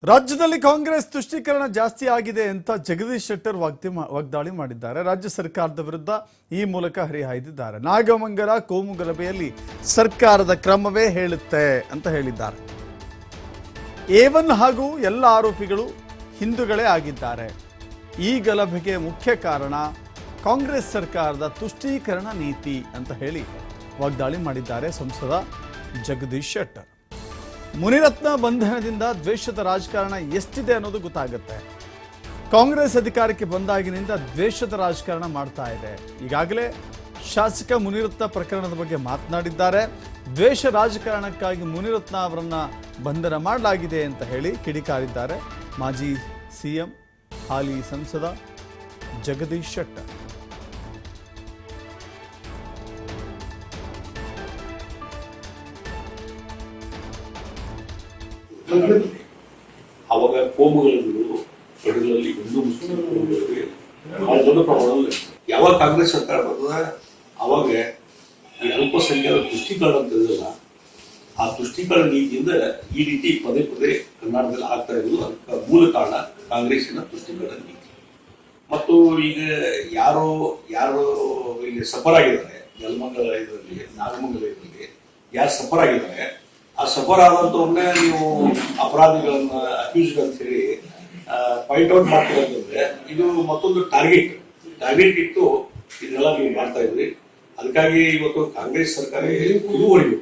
ರಾಜ್ಯದಲ್ಲಿ ಕಾಂಗ್ರೆಸ್ ತುಷ್ಟೀಕರಣ ಜಾಸ್ತಿ ಆಗಿದೆ ಅಂತ ಜಗದೀಶ್ ಶೆಟ್ಟರ್ ವಾಗ್ದಾಳಿ ಮಾಡಿದ್ದಾರೆ. ರಾಜ್ಯ ಸರ್ಕಾರದ ವಿರುದ್ಧ ಈ ಮೂಲಕ ಹರಿಹಾಯ್ದಿದ್ದಾರೆ. ನಾಗಮಂಗಲ ಕೋಮು ಗಲಭೆಯಲ್ಲಿ ಸರ್ಕಾರದ ಕ್ರಮವೇ ಹೇಳುತ್ತೆ ಅಂತ ಹೇಳಿದ್ದಾರೆ. A1 ಹಾಗೂ ಎಲ್ಲ ಆರೋಪಿಗಳು ಹಿಂದೂಗಳೇ ಆಗಿದ್ದಾರೆ. ಈ ಗಲಭೆಗೆ ಮುಖ್ಯ ಕಾರಣ ಕಾಂಗ್ರೆಸ್ ಸರ್ಕಾರದ ತುಷ್ಟೀಕರಣ ನೀತಿ ಅಂತ ಹೇಳಿ ವಾಗ್ದಾಳಿ ಮಾಡಿದ್ದಾರೆ ಸಂಸದ ಜಗದೀಶ್ ಶೆಟ್ಟರ್. ಮುನಿರತ್ನ ಬಂಧನದಿಂದ ದ್ವೇಷದ ರಾಜಕಾರಣ ಎಷ್ಟಿದೆ ಅನ್ನೋದು ಗೊತ್ತಾಗುತ್ತೆ. ಕಾಂಗ್ರೆಸ್ ಅಧಿಕಾರಕ್ಕೆ ಬಂದಾಗಿನಿಂದ ದ್ವೇಷದ ರಾಜಕಾರಣ ಮಾಡ್ತಾ ಇದೆ. ಈಗಾಗಲೇ ಶಾಸಕ ಮುನಿರತ್ನ ಪ್ರಕರಣದ ಬಗ್ಗೆ ಮಾತನಾಡಿದ್ದಾರೆ. ದ್ವೇಷ ರಾಜಕಾರಣಕ್ಕಾಗಿ ಮುನಿರತ್ನ ಅವರನ್ನ ಬಂಧನ ಮಾಡಲಾಗಿದೆ ಅಂತ ಹೇಳಿ ಕಿಡಿಕಾರಿದ್ದಾರೆ ಮಾಜಿ ಸಿಎಂ ಹಾಲಿ ಸಂಸದ ಜಗದೀಶ್ ಶೆಟ್ಟರ್. ಅವಾಗ ಕೋಮುಗಳು ಪಡೆಗಳಲ್ಲಿ ಹಿಂದೂ ಮುಸ್ಲಿಂ ಬಹಳ ದೊಡ್ಡ ಪ್ರಮಾಣದಲ್ಲಿ ಯಾವಾಗ ಕಾಂಗ್ರೆಸ್ ಸರ್ಕಾರ ಬರ್ತದ ಅವಾಗ ಈ ಅಲ್ಪಸಂಖ್ಯಾತರ ತುಷ್ಟೀಕರಣ ಅಂತ ಇದಲ್ಲ, ಆ ತುಷ್ಟೀಕರಣ ನೀತಿಯಿಂದ ಈ ರೀತಿ ಪದೇ ಪದೇ ಕರ್ನಾಟಕದಲ್ಲಿ ಆಗ್ತಾ ಇರೋದು ಅದಕ್ಕೆ ಮೂಲ ಕಾರಣ ಕಾಂಗ್ರೆಸ್ಸಿನ ತುಷ್ಟೀಕರಣ ನೀತಿ. ಮತ್ತು ಈಗ ಯಾರು ಇಲ್ಲಿ ಸಫರ್ ಆಗಿದ್ದಾರೆ, ಯಲಮಂಗಲ ಇದರಲ್ಲಿ ನಾಗಮಂಗಲ ಇದರಲ್ಲಿ ಯಾರು ಸಫರ್ ಆಗಿದ್ದಾರೆ, ಆ ಸಫರ್ ಆದಂತವ್ರನ್ನೇ ನೀವು ಅಪರಾಧಿಗಳನ್ನ ಅಕ್ಯೂಸ್ಡ್ ಅಂತ ಹೇಳಿ ಪಾಯಿಂಟ್ ಔಟ್ ಮಾಡ್ತೀರಂತಂದ್ರೆ ಇದು ಮತ್ತೊಂದು ಟಾರ್ಗೆಟ್ ಇಟ್ಟು ಇದನ್ನೆಲ್ಲ ನೀವು ಮಾಡ್ತಾ ಇದ್ರಿ. ಅದಕ್ಕಾಗಿ ಇವತ್ತು ಕಾಂಗ್ರೆಸ್ ಸರ್ಕಾರ ಇದುವರೆಗೂ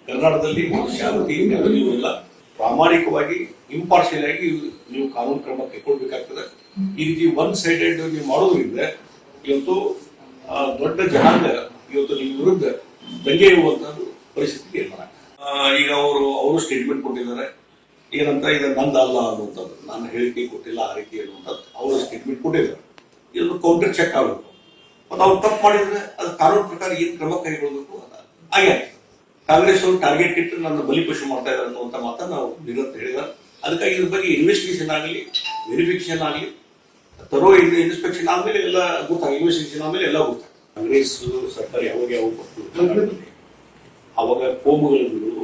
ಕರ್ನಾಟಕದಲ್ಲಿ ಶಾಂತಿ ನೆಲೆನಿಲ್ಲ, ಪ್ರಾಮಾಣಿಕವಾಗಿ ಇಂಪಾರ್ಷಿಯಲ್ ಆಗಿ ನೀವು ಕಾನೂನು ಕ್ರಮ ಕೈಗೊಳ್ಬೇಕಾಗ್ತದೆ. ಈ ರೀತಿ ಒನ್ ಸೈಡೆಡ್ ನೀವು ಮಾಡೋದ್ರಿಂದ ಇವತ್ತು ದೊಡ್ಡ ಜನಾಂಗ ಇವತ್ತು ನಿಮ್ಮ ವಿರುದ್ಧ ದಂಗೆ ಇರುವಂತದ್ದು ಪರಿಸ್ಥಿತಿ ನಿರ್ಮಾಣ. ಈಗ ಅವರು ಸ್ಟೇಟ್ಮೆಂಟ್ ಕೊಟ್ಟಿದ್ದಾರೆ, ಏನಂತ ಇದು ನಂದಲ್ಲ ಅನ್ನುವಂಥದ್ದು, ನಾನು ಹೇಳಿಕೆ ಕೊಟ್ಟಿಲ್ಲ ಆ ರೀತಿ ಅನ್ನುವಂಥದ್ದು ಅವರು ಸ್ಟೇಟ್ಮೆಂಟ್ ಕೊಟ್ಟಿದ್ದಾರೆ. ಇದನ್ನು ಕೌಂಟರ್ ಚೆಕ್ ಆಗಬೇಕು. ಮತ್ತು ಅವ್ರು ತಪ್ಪು ಮಾಡಿದ್ರೆ ಅದು ಕಾನೂನು ಪ್ರಕಾರ ಏನು ಕ್ರಮ ಕೈಗೊಳ್ಳಬೇಕು ಹಾಗೆ ಕಾಂಗ್ರೆಸ್ ಅವರು ಟಾರ್ಗೆಟ್ ಇಟ್ಟು ನನ್ನ ಬಲಿಪಶು ಮಾಡ್ತಾ ಇದ್ದಾರೆ ಅನ್ನುವಂಥ ಮಾತನ್ನು ನಾವು ನಿರಂತರ ಹೇಳಿದ್ದಾರೆ. ಅದಕ್ಕಾಗಿ ಇದ್ರ ಬಗ್ಗೆ ಇನ್ವೆಸ್ಟಿಗೇಷನ್ ಆಗಲಿ, ವೆರಿಫಿಕೇಶನ್ ಆಗಲಿ, ತರೋ ಇನ್ಸ್ಪೆಕ್ಷನ್ ಆದ್ಮೇಲೆ ಎಲ್ಲ ಇನ್ವೆಸ್ಟಿಗೇಷನ್ ಆದ್ಮೇಲೆ ಎಲ್ಲ ಗೊತ್ತಾಗ. ಕಾಂಗ್ರೆಸ್ ಸರ್ಕಾರ ಯಾವಾಗ ಕೊಟ್ಟು ಅವಾಗ ಕೋಮುಗಳು